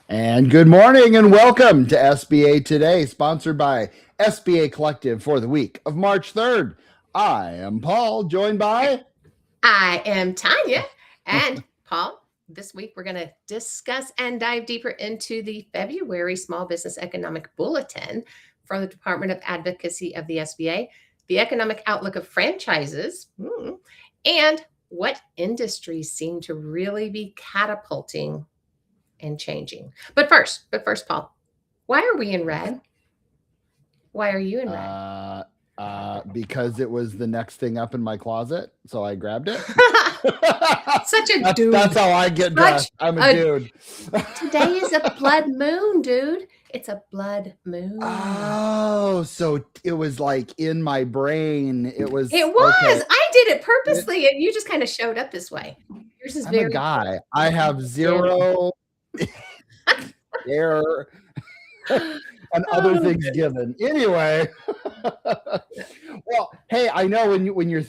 And good morning and welcome to SBA Today, sponsored by SBA Collective for the week of March 3rd. I am Paul, joined by... I am Tonya. And Paul, this week we're going to discuss and dive deeper into the February Small Business Economic Bulletin from the Department of Advocacy of the SBA, the economic outlook of franchises, and what industries seem to really be catapulting and changing. But first, Paul, why are we in red? Why are you in red? Because it was the next thing up in my closet, so I grabbed it. Such a dude. That's how I get dressed. I'm a dude. Today is a blood moon, dude. It's a blood moon. Oh, so it was like in my brain. It was. Okay. I did it purposely, and you just kind of showed up this way. Yours is I'm a guy. I have zero error. And other things given. Anyway, well, hey, I know when you're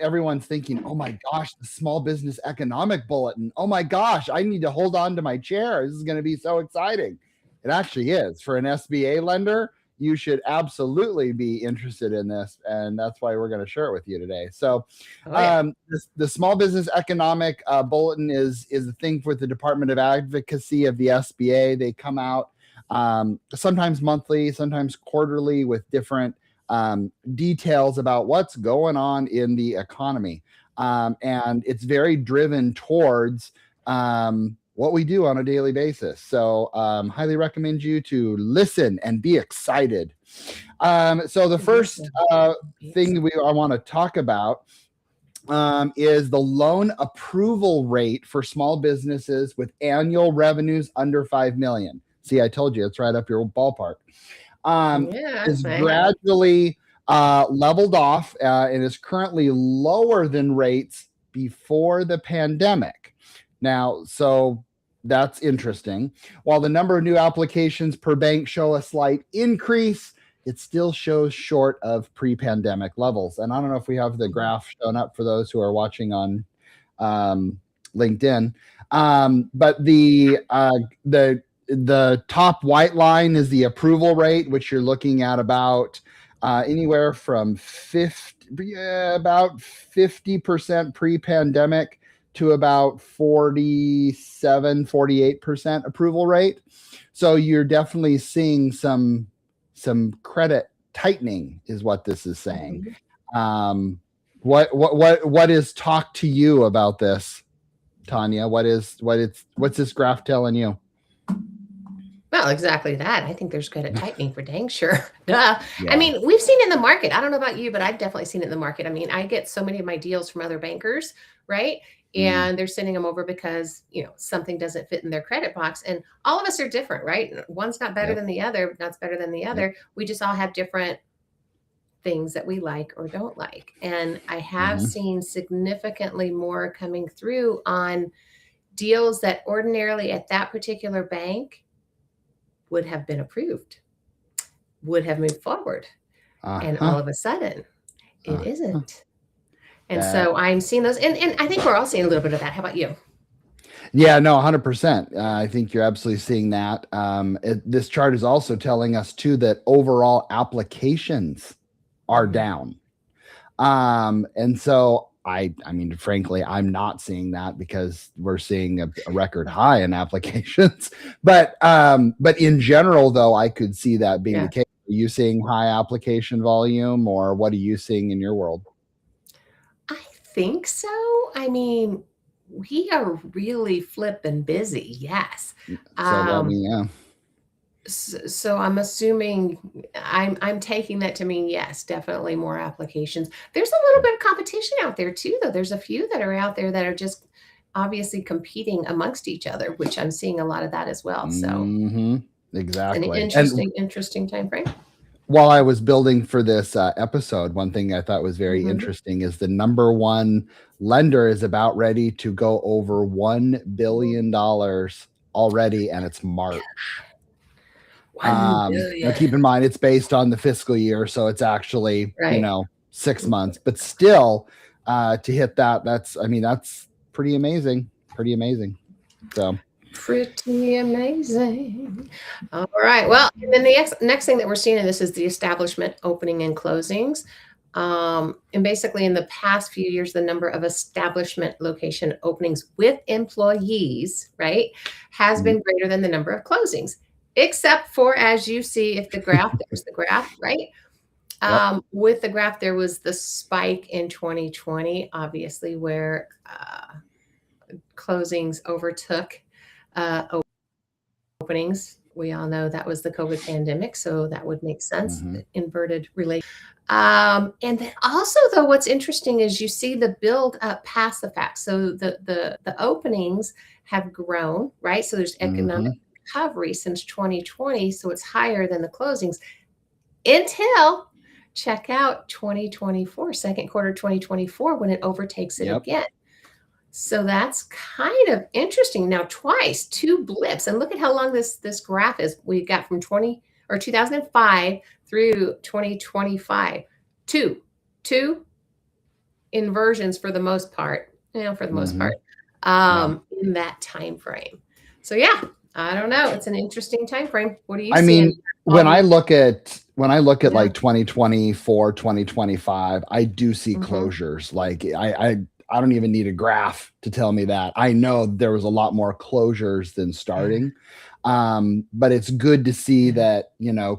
everyone's thinking, oh my gosh, the Small Business Economic Bulletin. Oh my gosh, I need to hold on to my chair. This is going to be so exciting. It actually is. For an SBA lender, you should absolutely be interested in this, and that's why we're going to share it with you today. So, the Small Business Economic Bulletin is a thing for the Department of Advocacy of the SBA. They come out sometimes monthly, sometimes quarterly, with different details about what's going on in the economy. And it's very driven towards what we do on a daily basis. So highly recommend you to listen and be excited. So the first thing I want to talk about is the loan approval rate for small businesses with annual revenues under $5 million. See, I told you, it's right up your ballpark. Is gradually leveled off and is currently lower than rates before the pandemic. Now, so that's interesting. While the number of new applications per bank show a slight increase, it still shows short of pre-pandemic levels. And I don't know if we have the graph shown up for those who are watching on LinkedIn, but the top white line is the approval rate, which you're looking at about anywhere from about 50% pre-pandemic to about 48% approval rate. So you're definitely seeing some credit tightening is what this is saying. What is talk to you about this, Tonya? What's this graph telling you? Well, exactly that. I think there's credit tightening for dang sure. Duh. Yeah. I mean, we've seen it in the market. I don't know about you, but I've definitely seen it in the market. I mean, I get so many of my deals from other bankers, right? And they're sending them over because, something doesn't fit in their credit box. And all of us are different, right? One's not better than the other. Not's better than the other. We just all have different things that we like or don't like. And I have seen significantly more coming through on deals that ordinarily at that particular bank would have been approved, would have moved forward. And all of a sudden, it isn't. And so I'm seeing those. And I think we're all seeing a little bit of that. How about you? Yeah, no, 100%. I think you're absolutely seeing that. This chart is also telling us, too, that overall applications are down. And so I mean, frankly, I'm not seeing that because we're seeing a record high in applications. But in general, though, I could see that being the case. Are you seeing high application volume, or what are you seeing in your world? I think so. I mean, we are really flipping busy. Yes. So I'm assuming I'm taking that to mean, yes, definitely more applications. There's a little bit of competition out there too, though. There's a few that are out there that are just obviously competing amongst each other, which I'm seeing a lot of that as well. So exactly. An interesting time frame. While I was building for this episode, one thing I thought was very interesting is the number one lender is about ready to go over $1 billion already, and it's March. Now keep in mind, it's based on the fiscal year, so it's actually 6 months. But still, to hit that, that's pretty amazing. So Pretty amazing. All right. Well, and then the next thing that we're seeing in this is the establishment opening and closings. And basically, in the past few years, the number of establishment location openings with employees, right, has been greater than the number of closings, except for, as you see, if the graph, there's the graph, right? Yep. With the graph, there was the spike in 2020, obviously, where closings overtook openings. We all know that was the COVID pandemic, so that would make sense. Mm-hmm. Inverted relation. And then also, though, what's interesting is you see the build up past the fact. So the openings have grown, right? So there's economic recovery since 2020, so it's higher than the closings until check out 2024, second quarter 2024, when it overtakes it again. So that's kind of interesting. Now, twice, two blips, and look at how long this graph is. We got from 2005 through 2025. Two inversions for the most part. For the most part, in that time frame. So yeah, I don't know. It's an interesting time frame. What do you see? I mean, when I look at like 2024, 2025, I do see closures. Like I don't even need a graph to tell me that. I know there was a lot more closures than starting. But it's good to see that,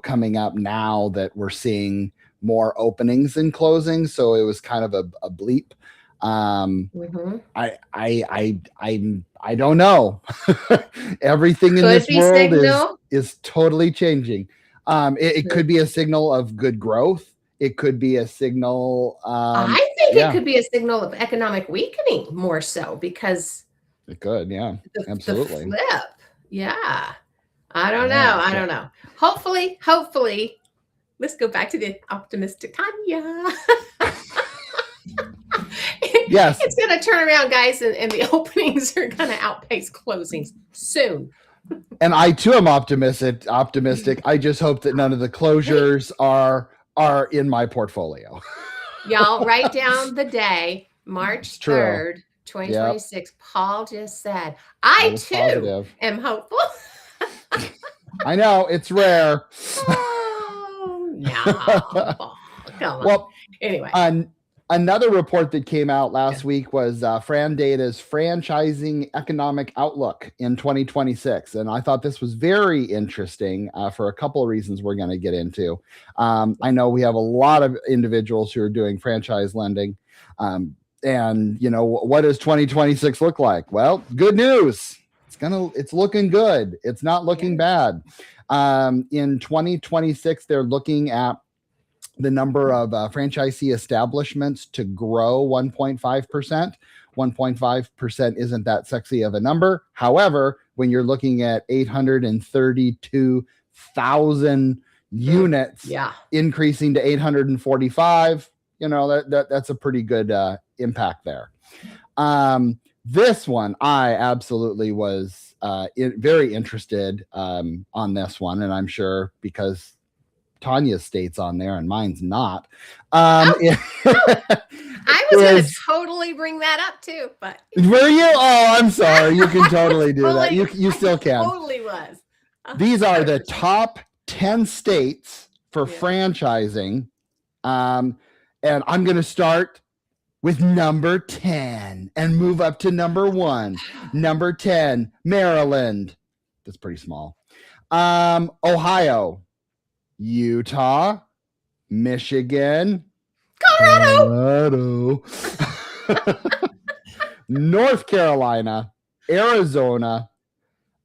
coming up now that we're seeing more openings than closings. So it was kind of a bleep. I don't know. Everything in this world is totally changing. It could be a signal of good growth. It could be a signal. I think it could be a signal of economic weakening more so, because it could, absolutely. The flip. Yeah. I don't know. Hopefully, let's go back to the optimistic Tonya. Yes. It's going to turn around, guys, and the openings are going to outpace closings soon. And I too am optimistic. I just hope that none of the closures are in my portfolio. Y'all write down the day, March 3rd, 2026. Yep. Paul just said, I too am hopeful. I know, it's rare. No, Paul, come on. Well, anyway. Another report that came out last week was FranData's Franchising Economic Outlook in 2026. And I thought this was very interesting for a couple of reasons we're going to get into. I know we have a lot of individuals who are doing franchise lending. And, what does 2026 look like? Well, good news. It's looking good. It's not looking bad. In 2026, they're looking at the number of franchisee establishments to grow 1.5%. 1.5% isn't that sexy of a number. However, when you're looking at 832,000 units increasing to 845, that's a pretty good impact there. This one, I absolutely was very interested on this one, and I'm sure because Tonya's state's on there and mine's not. I was going to totally bring that up too, but were you? Oh, I'm sorry. You can totally do that. You still can. Totally was. These are the top 10 states for franchising, and I'm going to start with number 10 and move up to number 1. Number 10, Maryland. That's pretty small. Ohio. Utah, Michigan, Colorado, North Carolina, Arizona.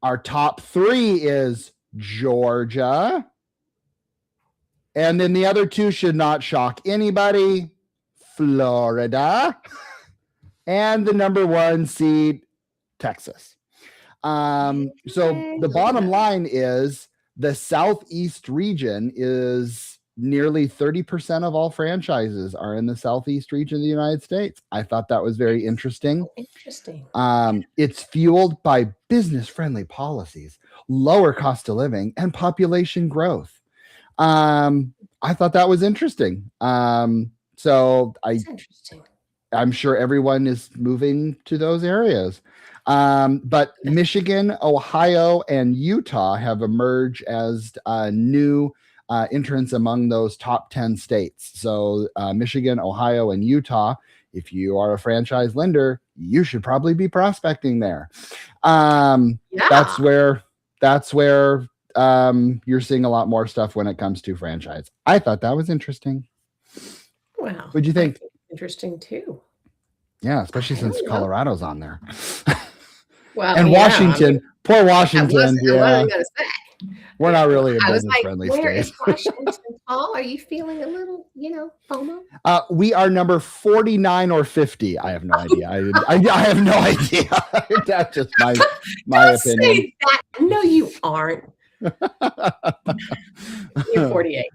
Our top 3 is Georgia. And then the other 2 should not shock anybody. Florida. And the number 1 seed, Texas. So the bottom line is, the Southeast region is nearly 30% of all franchises are in the Southeast region of the United States. I thought that was very interesting. Interesting. It's fueled by business-friendly policies, lower cost of living, and population growth. I thought that was interesting. So I'm sure everyone is moving to those areas. But Michigan, Ohio, and Utah have emerged as new entrants among those top 10 states. So Michigan, Ohio, and Utah, if you are a franchise lender, you should probably be prospecting there. That's where you're seeing a lot more stuff when it comes to franchise. I thought that was interesting. Wow. What'd you think? Interesting too. Yeah, especially since Colorado's on there. Well, and Washington, poor Washington. I wasn't going to say. We're not really a business-friendly state. Where is Washington, Paul? Are you feeling a little, FOMO? We are number 49 or 50. I have no idea. I have no idea. That's just my opinion. Say that. No, you aren't. You're 48.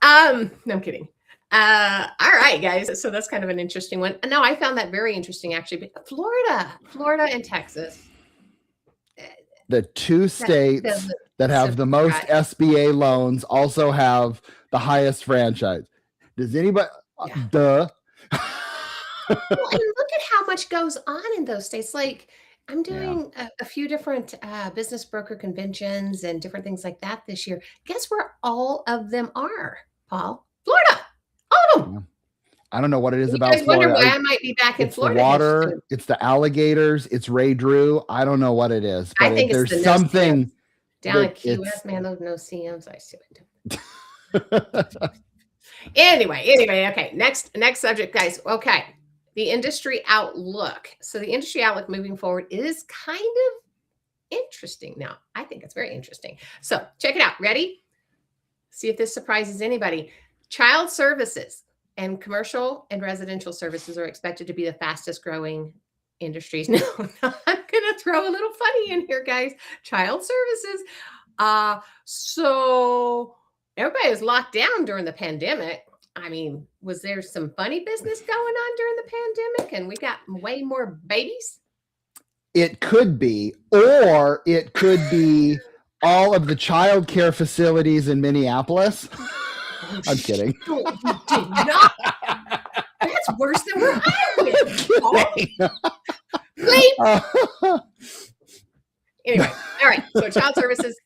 No, I'm kidding. All right, guys. So that's kind of an interesting one. No, I found that very interesting, actually. But Florida and Texas. The two states that have the most SBA loans also have the highest franchise. Does anybody? Duh. Well, and look at how much goes on in those states. Like, I'm doing a few different business broker conventions and different things like that this year. Guess where all of them are, Paul? Florida. All of them. I don't know what it is about Florida. Wonder why I might be back in Florida. The water, it's the alligators, it's Ray Drew. I don't know what it is. But I think there's it's something down in Key West, man. Those no CMs. I see it. Anyway, okay. Next subject, guys. Okay. The industry outlook. So the industry outlook moving forward is kind of interesting. Now, I think it's very interesting. So check it out. Ready? See if this surprises anybody. Child services and commercial and residential services are expected to be the fastest growing industries. No, I'm going to throw a little funny in here, guys. Child services. So everybody was locked down during the pandemic. I mean, was there some funny business going on during the pandemic and we got way more babies? It could be, or it could be all of the child care facilities in Minneapolis. I'm kidding. You did not. That's worse than where I live. Anyway, all right. So child services,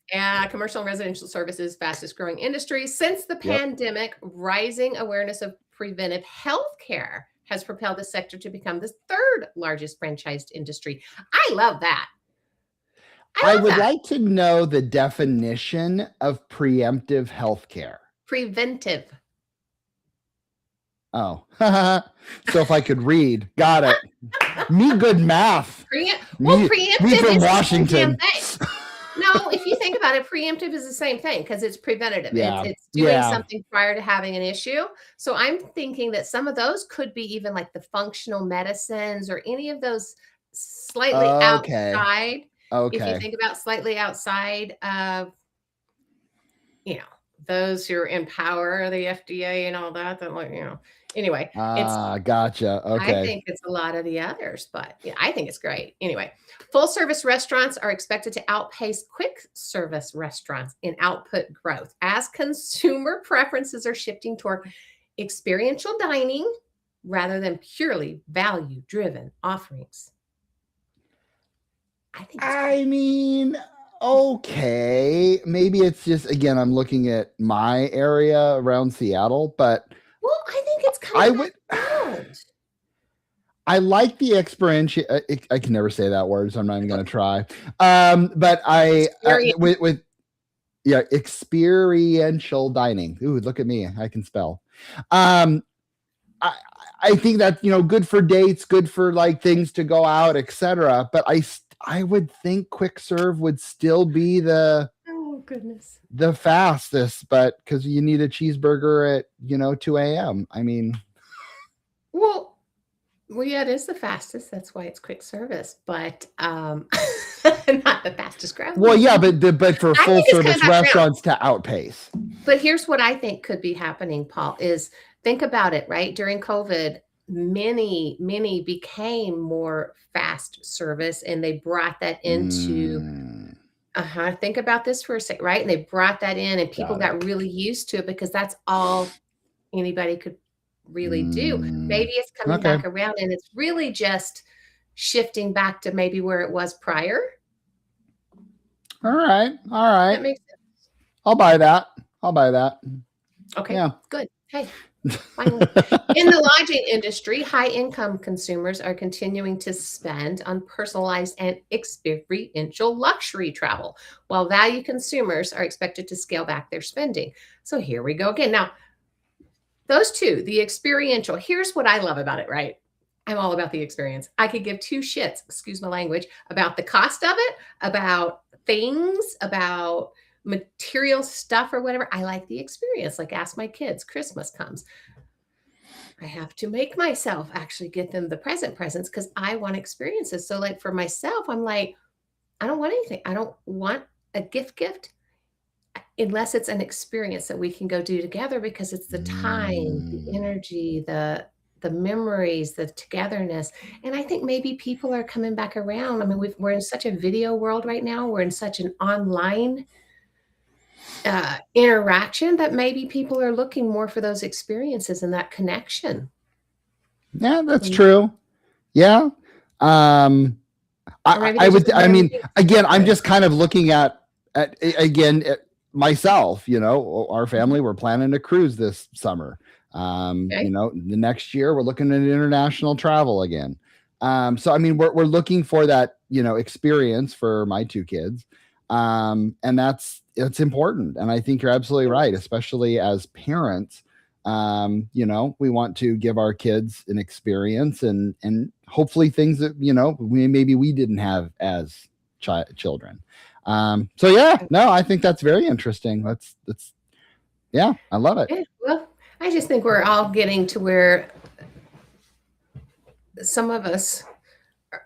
commercial and residential services, fastest growing industries. Since the pandemic, rising awareness of preventive health care has propelled the sector to become the third largest franchised industry. I love that. I would like to know the definition of preemptive health care. Preventive. Oh, so if I could read, got it. Me good math. Preemptive me from is Washington. No, if you think about it, preemptive is the same thing because it's preventative. Yeah. It's doing something prior to having an issue. So I'm thinking that some of those could be even like the functional medicines or any of those slightly outside. Okay. If you think about slightly outside of, those who empower the FDA and all that, anyway. Gotcha. Okay. I think it's a lot of the others, but I think it's great. Anyway, full service restaurants are expected to outpace quick service restaurants in output growth as consumer preferences are shifting toward experiential dining rather than purely value driven offerings. Okay, maybe it's just, again, I'm looking at my area around Seattle, but I think it's kind of I like the experiential. I can never say that word, so I'm not even going to try. But experiential dining. Ooh, look at me, I can spell. I think that good for dates, good for like things to go out, etc. But I would think quick serve would still be the fastest, but because you need a cheeseburger at 2 a.m. Well, it is the fastest. That's why it's quick service, but not the fastest growth. Well, yeah, but for full service restaurants to outpace. But here's what I think could be happening, Paul, is think about it, right? During COVID, many became more fast service and they brought that into think about this for a sec, right? And they brought that in and people got really used to it because that's all anybody could really do. Maybe it's coming back around and it's really just shifting back to maybe where it was prior. All right. All right. That makes sense. I'll buy that. I'll buy that. Okay, Yeah. good. Hey, finally. In the lodging industry, high-income consumers are continuing to spend on personalized and experiential luxury travel, while value consumers are expected to scale back their spending. So here we go again. Now, those two, the experiential, here's what I love about it, right? I'm all about the experience. I could give two shits, excuse my language, about the cost of it, about things, about material stuff or whatever. I like the experience. Like ask my kids, Christmas comes. I have to make myself actually get them the presents because I want experiences. So like for myself, I'm like, I don't want anything. I don't want a gift unless it's an experience that we can go do together because it's the time, the energy, the memories, the togetherness. And I think maybe people are coming back around. I mean, we're in such a video world right now. We're in such an online interaction that maybe people are looking more for those experiences and that connection. Yeah, that's true. Yeah. I would, I mean, again, I'm just kind of looking at myself, you know, our family, we're planning a cruise this summer. Okay. You know, the next year we're looking at international travel again. So, I mean, we're looking for that, you know, experience for my two kids. And it's important. And I think you're absolutely right, especially as parents. You know, we want to give our kids an experience and hopefully things that, you know, maybe we didn't have as children. So yeah, no, I think that's very interesting. That's yeah, I love it. Yeah, well, I just think we're all getting to where some of us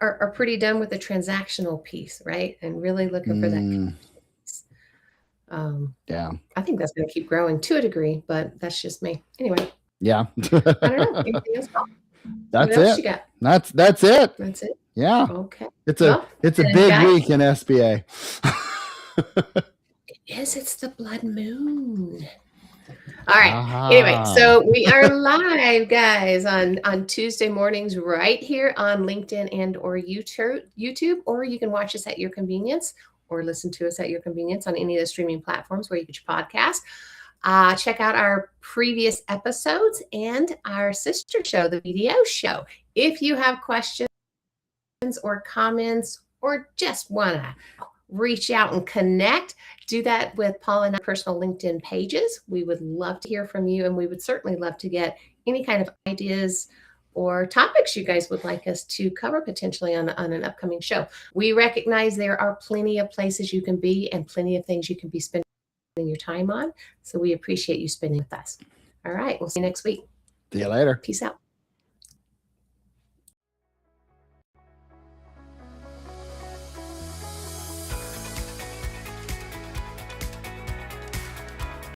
are pretty done with the transactional piece, right? And really looking for that piece. Yeah, I think that's going to keep growing to a degree, but that's just me. Anyway. Yeah. I don't know. Anything else? That's what else it. You got? That's it. That's it. Yeah. Okay. It's a big week in SBA. It's the blood moon. All right. Anyway, so we are live, guys, on Tuesday mornings right here on LinkedIn and or YouTube, or you can watch us at your convenience or listen to us at your convenience on any of the streaming platforms where you get your podcast. Check out our previous episodes and our sister show, the video show. If you have questions or comments or just want to reach out and connect, do that with Paul and our personal LinkedIn pages. We would love to hear from you, and we would certainly love to get any kind of ideas or topics you guys would like us to cover potentially on an upcoming show. We recognize there are plenty of places you can be and plenty of things you can be spending your time on. So we appreciate you spending with us. All right. We'll see you next week. See you later. Peace out.